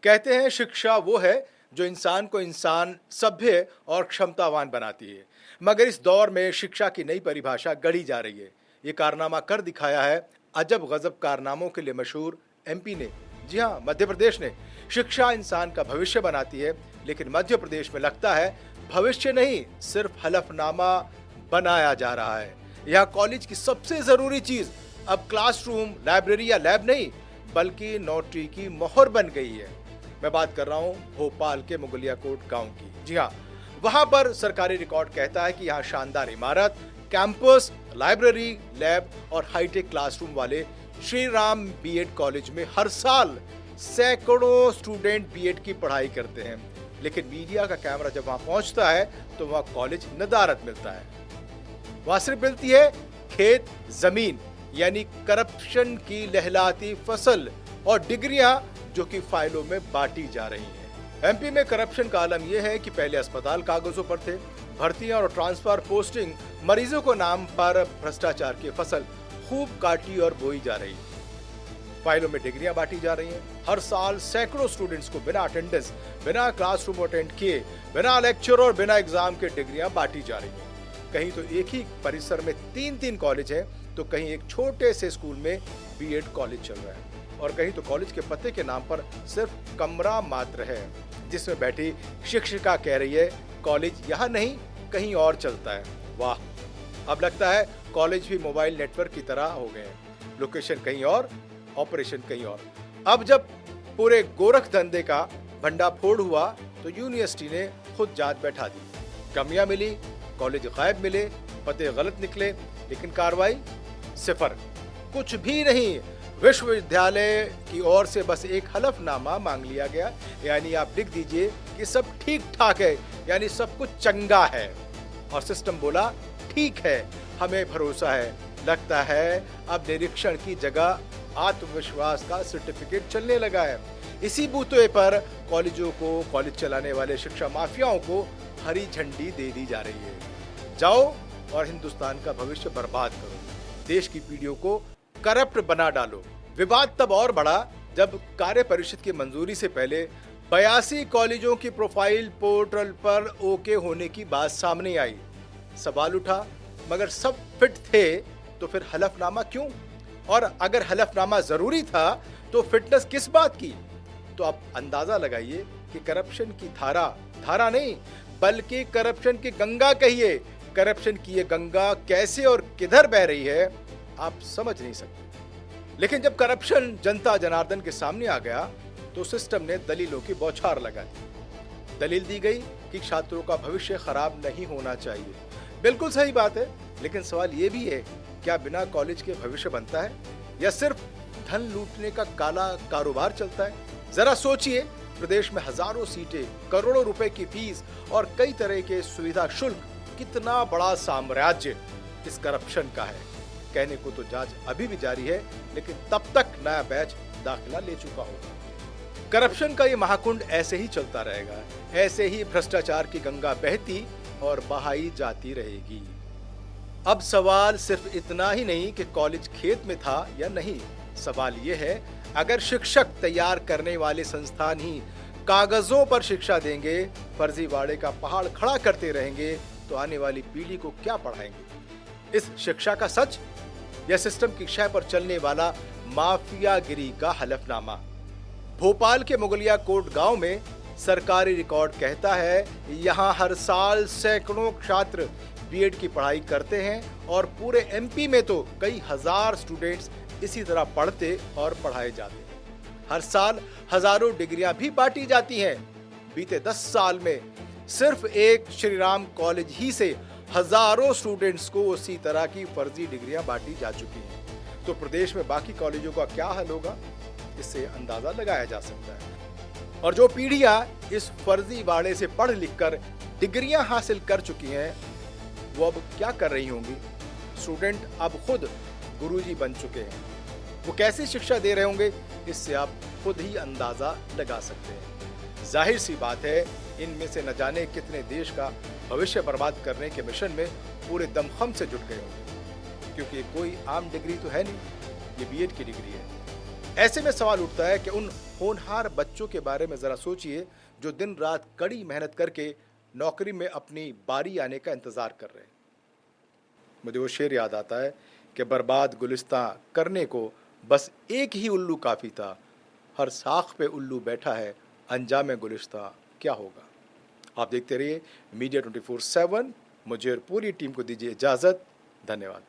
कहते हैं शिक्षा वो है जो इंसान को इंसान, सभ्य और क्षमतावान बनाती है। मगर इस दौर में शिक्षा की नई परिभाषा गढ़ी जा रही है। ये कारनामा कर दिखाया है अजब गजब कारनामों के लिए मशहूर एमपी ने। जी हाँ, मध्य प्रदेश ने। शिक्षा इंसान का भविष्य बनाती है, लेकिन मध्य प्रदेश में लगता है भविष्य नहीं, सिर्फ हलफनामा बनाया जा रहा है। यहाँ कॉलेज की सबसे जरूरी चीज अब क्लासरूम, लाइब्रेरी या लैब नहीं, बल्कि नोटरी की मोहर बन गई है। मैं बात कर रहा हूँ भोपाल के मुगलिया कोट गांव की। जी हाँ, वहां पर सरकारी रिकॉर्ड कहता है कि यहाँ शानदार इमारत, कैंपस, लाइब्रेरी, लैब और हाईटेक क्लासरूम वाले श्री राम बीएड कॉलेज में हर साल सैकड़ों स्टूडेंट बीएड की पढ़ाई करते हैं। लेकिन मीडिया का कैमरा जब वहां पहुंचता है तो वहां कॉलेज नदारत मिलता है। वहां सिर्फ मिलती है खेत, जमीन, यानी करप्शन की लहलाती फसल और डिग्रियां जो कि फाइलों में बांटी जा रही हैं। एमपी में करप्शन का आलम यह है कि पहले अस्पताल कागजों पर थे, भर्तियां और ट्रांसफर पोस्टिंग, मरीजों को नाम पर भ्रष्टाचार की फसल खूब काटी और बोई जा रही है। फाइलों में डिग्रियां बांटी जा रही हैं। हर साल सैकड़ों स्टूडेंट्स को बिना अटेंडेंस, बिना क्लासरूम अटेंड किए, बिना लेक्चर और बिना एग्जाम के डिग्रियां बांटी जा रही हैं। कहीं तो एक ही परिसर में तीन कॉलेज हैं, तो कहीं एक छोटे से स्कूल में बीएड कॉलेज चल रहा है, और कहीं तो कॉलेज के पते के नाम पर सिर्फ कमरा मात्र है, जिसमें बैठी शिक्षिका कह रही है कॉलेज यहाँ नहीं कहीं और चलता है। वाह, अब लगता है कॉलेज भी मोबाइल नेटवर्क की तरह हो गए हैं, लोकेशन कहीं और, ऑपरेशन कहीं और। अब जब पूरे गोरख धंधे का भंडाफोड़ हुआ तो यूनिवर्सिटी ने खुद जांच बैठा दी। कमियां मिली, कॉलेज गायब मिले, पते गलत निकले, लेकिन कार्रवाई सिफर, कुछ भी नहीं। विश्वविद्यालय की ओर से बस एक हलफनामा मांग लिया गया, यानी आप लिख दीजिए कि सब ठीक ठाक है, यानी सब कुछ चंगा है। और सिस्टम बोला ठीक है, हमें भरोसा है। लगता है अब निरीक्षण की जगह आत्मविश्वास का सर्टिफिकेट चलने लगा है। इसी बूते पर कॉलेजों को, कॉलेज चलाने वाले शिक्षा माफियाओं को हरी झंडी दे दी जा रही है। जाओ और हिंदुस्तान का भविष्य बर्बाद करो, देश की पीढ़ियों को करप्ट बना डालो। विवाद तब और बढ़ा जब कार्य परिषद की मंजूरी से पहले 82 कॉलेजों की प्रोफाइल पोर्टल पर ओके होने की बात सामने आई। सवाल उठा, मगर सब फिट थे तो फिर हलफनामा क्यों? और अगर हलफनामा जरूरी था तो फिटनेस किस बात की? तो आप अंदाजा लगाइए कि करप्शन की धारा नहीं, बल्कि करप्शन की गंगा कहिए, करप्शन की ये गंगा कैसे और किधर बह रही है आप समझ नहीं सकते। लेकिन जब करप्शन जनता जनार्दन के सामने आ गया तो सिस्टम ने दलीलों की बौछार लगा दी। दलील दी गई कि छात्रों का भविष्य खराब नहीं होना चाहिए। बिल्कुल सही बात है, लेकिन सवाल ये भी है, क्या बिना कॉलेज के भविष्य बनता है या सिर्फ धन लूटने का काला कारोबार चलता है? जरा सोचिए, प्रदेश में हजारों सीटें, करोड़ों रुपए की फीस और कई तरह के सुविधा शुल्क, कितना बड़ा साम्राज्य इस करप्शन का है। कहने को तो जांच अभी भी जारी है, लेकिन तब तक नया बैच दाखिला ले चुका होगा। करप्शन का ये महाकुंड ऐसे ही चलता रहेगा, ऐसे ही भ्रष्टाचार की गंगा बहती और बहाई जाती रहेगी। अब सवाल सिर्फ इतना ही नहीं कि कॉलेज खेत में था या नहीं, सवाल ये है अगर शिक्षक तैयार करने वाले संस्थान ही कागजों पर शिक्षा देंगे, फर्जीवाड़े का पहाड़ खड़ा करते रहेंगे, तो आने वाली पीढ़ी को क्या पढ़ाएंगे? इस शिक्षा का सच या सिस्टम की क्षय पर चलने वाला माफियागिरी का हलफनामा? भोपाल के मुगलिया कोट गांव में सरकारी रिकॉर्ड कहता है यहाँ हर साल सैकड़ों छात्र बीएड की पढ़ाई करते हैं, और पूरे एमपी में तो कई हजार स्टूडेंट्स इसी तरह पढ़ते और पढ़ाए जाते हैं। हर साल हजारों डिग्रियां भी बांटी जाती हैं। बीते 10 साल में सिर्फ एक श्रीराम कॉलेज ही से हजारों स्टूडेंट्स को उसी तरह की फर्जी डिग्रियां बांटी जा चुकी हैं। तो प्रदेश में बाकी कॉलेजों का क्या हाल होगा, इससे अंदाजा लगाया जा सकता है। और जो पीढ़ियां इस फर्जीवाड़े से पढ़ लिखकर डिग्रियां हासिल कर चुकी हैं, वो अब क्या कर रही होंगी? स्टूडेंट अब खुद गुरुजी बन चुके हैं, वो कैसी शिक्षा दे रहे होंगे, इससे आप खुद ही अंदाजा लगा सकते हैं। जाहिर सी बात है, इनमें से न जाने कितने देश का भविष्य बर्बाद करने के मिशन में पूरे दमखम से जुट गए होंगे, क्योंकि कोई आम डिग्री तो है नहीं, ये बीएड की डिग्री है। ऐसे में सवाल उठता है कि उन होनहार बच्चों के बारे में ज़रा सोचिए जो दिन रात कड़ी मेहनत करके नौकरी में अपनी बारी आने का इंतज़ार कर रहे हैं। मुझे वो शेर याद आता है कि बर्बाद गुलिस्तां करने को बस एक ही उल्लू काफ़ी था, हर साख पे उल्लू बैठा है, अंजाम गुलिस्तां क्या होगा। आप देखते रहिए मीडिया 24/7। मुझे और पूरी टीम को दीजिए इजाज़त। धन्यवाद।